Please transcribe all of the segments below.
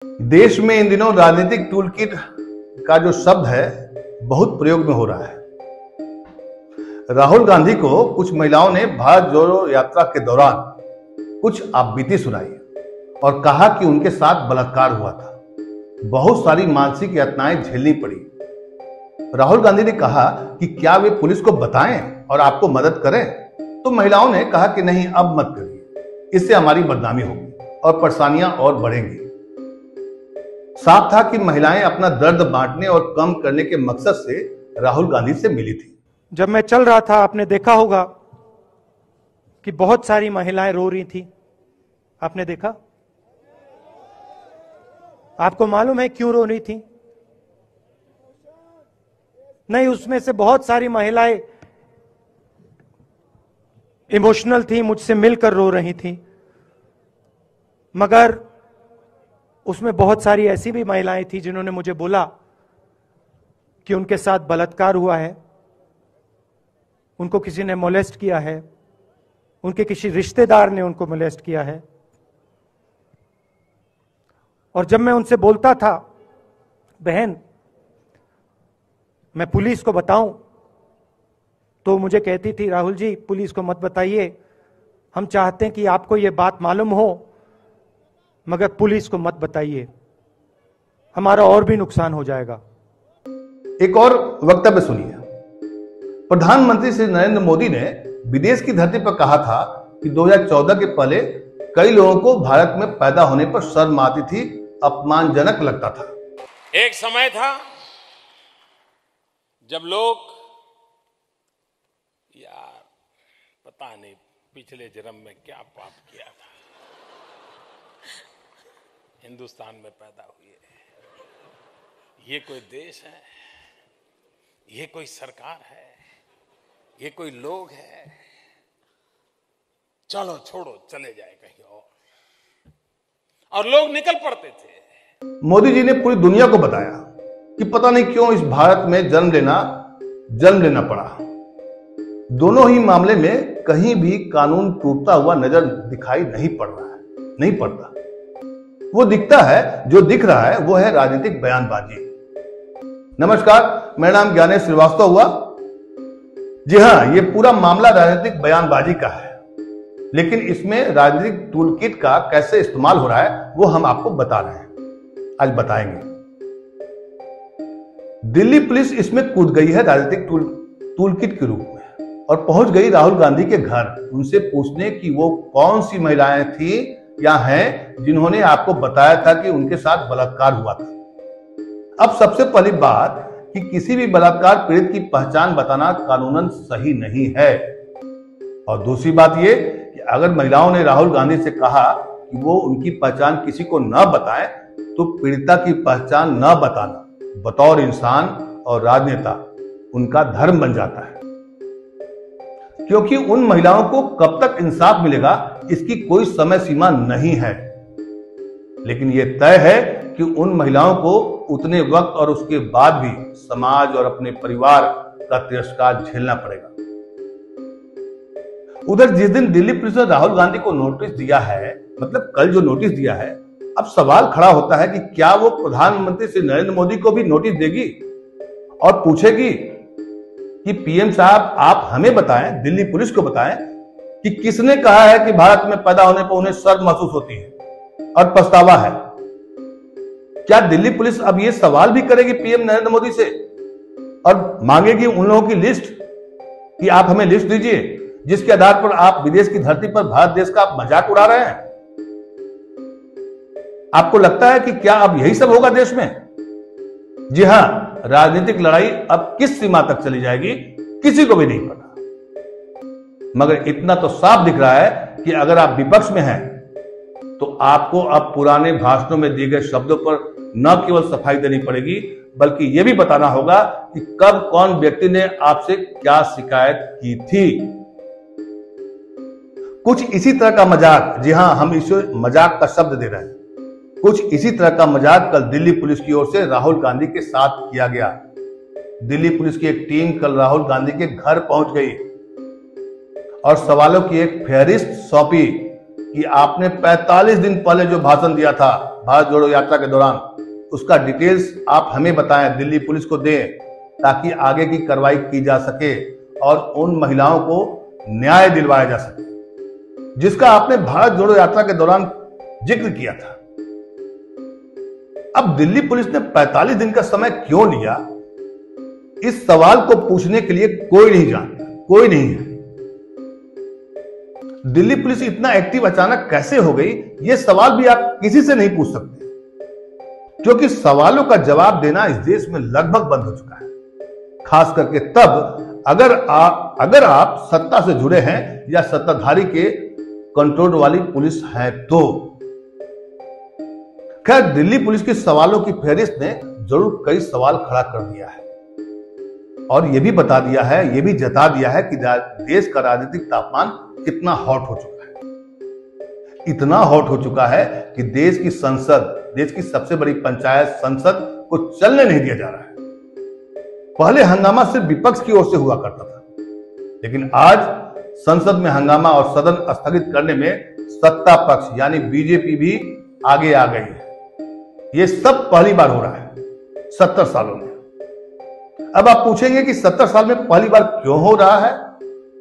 देश में इन दिनों राजनीतिक टूल किट का जो शब्द है बहुत प्रयोग में हो रहा है। राहुल गांधी को कुछ महिलाओं ने भारत जोड़ो यात्रा के दौरान कुछ आपबीती सुनाई और कहा कि उनके साथ बलात्कार हुआ था, बहुत सारी मानसिक यातनाएं झेलनी पड़ी। राहुल गांधी ने कहा कि क्या वे पुलिस को बताएं और आपको मदद करें, तो महिलाओं ने कहा कि नहीं, अब मत करिए, इससे हमारी बदनामी होगी और परेशानियां और बढ़ेंगी। साफ था कि महिलाएं अपना दर्द बांटने और कम करने के मकसद से राहुल गांधी से मिली थी। जब मैं चल रहा था, आपने देखा होगा कि बहुत सारी महिलाएं रो रही थी। आपने देखा? आपको मालूम है क्यों रो रही थी? नहीं, उसमें से बहुत सारी महिलाएं इमोशनल थी, मुझसे मिलकर रो रही थी, मगर उसमें बहुत सारी ऐसी भी महिलाएं थी जिन्होंने मुझे बोला कि उनके साथ बलात्कार हुआ है, उनको किसी ने मोलेस्ट किया है, उनके किसी रिश्तेदार ने उनको मोलेस्ट किया है। और जब मैं उनसे बोलता था, बहन मैं पुलिस को बताऊं, तो मुझे कहती थी, राहुल जी पुलिस को मत बताइए, हम चाहते हैं कि आपको यह बात मालूम हो, मगर पुलिस को मत बताइए, हमारा और भी नुकसान हो जाएगा। एक और वक्तव्य सुनिए। प्रधानमंत्री श्री नरेंद्र मोदी ने विदेश की धरती पर कहा था कि 2014 के पहले कई लोगों को भारत में पैदा होने पर शर्म आती थी, अपमानजनक लगता था। एक समय था जब लोग, यार पता नहीं पिछले जन्म में क्या पाप किया था, हिंदुस्तान में पैदा हुए, ये कोई देश है, ये कोई सरकार है, ये कोई लोग है, चलो छोड़ो, चले जाए कहीं और लोग निकल पड़ते थे। मोदी जी ने पूरी दुनिया को बताया कि पता नहीं क्यों इस भारत में जन्म लेना पड़ा। दोनों ही मामले में कहीं भी कानून टूटता हुआ नजर दिखाई नहीं पड़ता। वो दिखता है, जो दिख रहा है वो है राजनीतिक बयानबाजी। नमस्कार, मेरा नाम ज्ञानेश श्रीवास्तव हुआ। जी हां, ये पूरा मामला राजनीतिक बयानबाजी का है, लेकिन इसमें राजनीतिक टूलकिट का कैसे इस्तेमाल हो रहा है वो हम आपको बता रहे हैं, आज बताएंगे। दिल्ली पुलिस इसमें कूद गई है राजनीतिक टूलकिट के रूप में और पहुंच गई राहुल गांधी के घर, उनसे पूछने कि वो कौन सी महिलाएं थी या हैं जिन्होंने आपको बताया था कि उनके साथ बलात्कार हुआ था। अब सबसे पहली बात कि किसी भी बलात्कार पीड़ित की पहचान बताना कानूनन सही नहीं है, और दूसरी बात ये कि अगर महिलाओं ने राहुल गांधी से कहा कि वो उनकी पहचान किसी को न बताएं, तो पीड़िता की पहचान न बताना बतौर इंसान और राजनेता उनका धर्म बन जाता है, क्योंकि उन महिलाओं को कब तक इंसाफ मिलेगा इसकी कोई समय सीमा नहीं है। लेकिन यह तय है कि उन महिलाओं को उतने वक्त और उसके बाद भी समाज और अपने परिवार का तिरस्कार झेलना पड़ेगा। उधर जिस दिन दिल्ली पुलिस ने राहुल गांधी को नोटिस दिया है, मतलब कल जो नोटिस दिया है, अब सवाल खड़ा होता है कि क्या वो प्रधानमंत्री श्री नरेंद्र मोदी को भी नोटिस देगी और पूछेगी कि पीएम साहब आप हमें बताएं, दिल्ली पुलिस को बताएं कि किसने कहा है कि भारत में पैदा होने पर उन्हें शर्म महसूस होती है और पछतावा है। क्या दिल्ली पुलिस अब ये सवाल भी करेगी पीएम नरेंद्र मोदी से और मांगेगी उन लोगों की लिस्ट कि आप हमें लिस्ट दीजिए जिसके आधार पर आप विदेश की धरती पर भारत देश का मजाक उड़ा रहे हैं? आपको लगता है कि क्या अब यही सब होगा देश में? जी हां, राजनीतिक लड़ाई अब किस सीमा तक चली जाएगी किसी को भी नहीं पता, मगर इतना तो साफ दिख रहा है कि अगर आप विपक्ष में हैं तो आपको अब पुराने भाषणों में दिए गए शब्दों पर न केवल सफाई देनी पड़ेगी, बल्कि यह भी बताना होगा कि कब कौन व्यक्ति ने आपसे क्या शिकायत की थी। कुछ इसी तरह का मजाक, जी हां, हम इसे मजाक का शब्द दे रहे हैं, कुछ इसी तरह का मजाक कल दिल्ली पुलिस की ओर से राहुल गांधी के साथ किया गया। दिल्ली पुलिस की एक टीम कल राहुल गांधी के घर पहुंच गई और सवालों की एक फहरिस्त सौंपी कि आपने 45 दिन पहले जो भाषण दिया था भारत जोड़ो यात्रा के दौरान, उसका डिटेल्स आप हमें बताएं, दिल्ली पुलिस को दें, ताकि आगे की कार्रवाई की जा सके और उन महिलाओं को न्याय दिलवाया जा सके जिसका आपने भारत जोड़ो यात्रा के दौरान जिक्र किया था। अब दिल्ली पुलिस ने 45 दिन का समय क्यों लिया, इस सवाल को पूछने के लिए कोई नहीं जानता, कोई नहीं है। दिल्ली पुलिस इतना एक्टिव अचानक कैसे हो गई, यह सवाल भी आप किसी से नहीं पूछ सकते, क्योंकि सवालों का जवाब देना इस देश में लगभग बंद हो चुका है। खास करके तब अगर आप सत्ता से जुड़े हैं या सत्ताधारी के कंट्रोल वाली पुलिस है तो। खैर, दिल्ली पुलिस के सवालों की फहरिस्त ने जरूर कई सवाल खड़ा कर दिया है और यह भी बता दिया है, यह भी जता दिया है कि देश का राजनीतिक तापमान कितना हॉट हो चुका है। इतना हॉट हो चुका है कि देश की संसद, देश की सबसे बड़ी पंचायत संसद को चलने नहीं दिया जा रहा है। पहले हंगामा सिर्फ विपक्ष की ओर से हुआ करता था, लेकिन आज संसद में हंगामा और सदन स्थगित करने में सत्ता पक्ष यानी बीजेपी भी आगे आ गई है। यह सब पहली बार हो रहा है 70 सालों में। अब आप पूछेंगे कि 70 साल में पहली बार क्यों हो रहा है,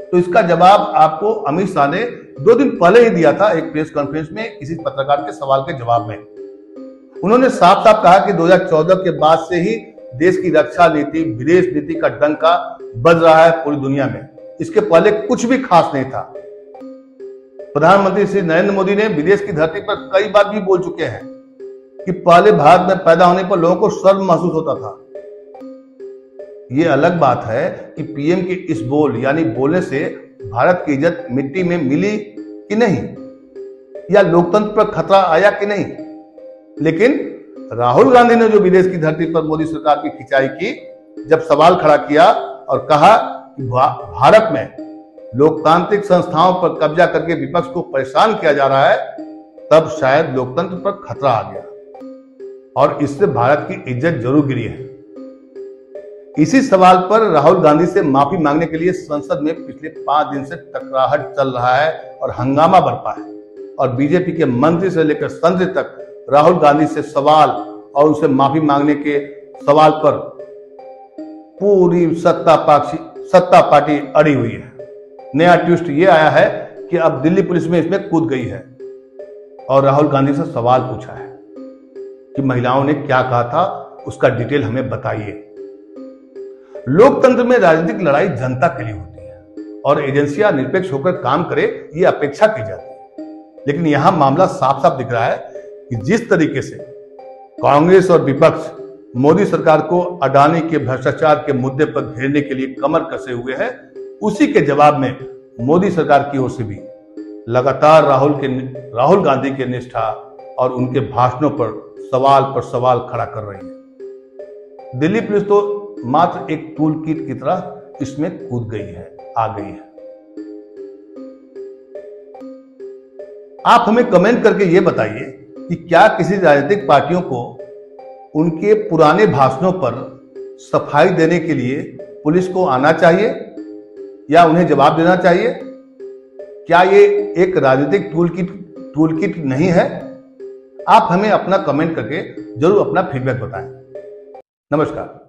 तो इसका जवाब आपको अमित शाह ने 2 दिन पहले ही दिया था एक प्रेस कॉन्फ्रेंस में किसी पत्रकार के सवाल के जवाब में। उन्होंने साफ साफ कहा कि 2014 के बाद से ही देश की रक्षा नीति, विदेश नीति का डंका बज रहा है पूरी दुनिया में। इसके पहले कुछ भी खास नहीं था। प्रधानमंत्री श्री नरेंद्र मोदी ने विदेश की धरती पर कई बार भी बोल चुके हैं कि पहले भारत में पैदा होने पर लोगों को शर्म महसूस होता था। यह अलग बात है कि पीएम के इस यानी बोलने से भारत की इज्जत मिट्टी में मिली कि नहीं, या लोकतंत्र पर खतरा आया कि नहीं। लेकिन राहुल गांधी ने जो विदेश की धरती पर मोदी सरकार की खिंचाई की, जब सवाल खड़ा किया और कहा कि भारत में लोकतांत्रिक संस्थाओं पर कब्जा करके विपक्ष को परेशान किया जा रहा है, तब शायद लोकतंत्र पर खतरा आ गया और इससे भारत की इज्जत जरूर गिरी है। इसी सवाल पर राहुल गांधी से माफी मांगने के लिए संसद में पिछले 5 दिन से टकराहट चल रहा है और हंगामा बरपा है और बीजेपी के मंत्री से लेकर संसद तक राहुल गांधी से सवाल और उनसे माफी मांगने के सवाल पर पूरी सत्ता पार्टी अड़ी हुई है। नया ट्विस्ट ये आया है कि अब दिल्ली पुलिस में इसमें कूद गई है और राहुल गांधी से सवाल पूछा है कि महिलाओं ने क्या कहा था, उसका डिटेल हमें बताइए। लोकतंत्र में राजनीतिक लड़ाई जनता के लिए होती है और एजेंसियां निरपेक्ष होकर काम करे, ये अपेक्षा की जाती है। लेकिन यहां मामला साफ साफ दिख रहा है कि जिस तरीके से कांग्रेस और विपक्ष मोदी सरकार को अडानी के भ्रष्टाचार के मुद्दे पर घेरने के लिए कमर कसे हुए हैं, उसी के जवाब में मोदी सरकार की ओर से भी लगातार राहुल गांधी के निष्ठा और उनके भाषणों पर सवाल खड़ा कर रही है। दिल्ली पुलिस तो मात्र एक टूल किट की तरह इसमें कूद गई है, आ गई है। आप हमें कमेंट करके यह बताइए कि क्या किसी राजनीतिक पार्टियों को उनके पुराने भाषणों पर सफाई देने के लिए पुलिस को आना चाहिए या उन्हें जवाब देना चाहिए? क्या ये एक राजनीतिक टूल किट नहीं है? आप हमें अपना कमेंट करके जरूर अपना फीडबैक बताएं। नमस्कार।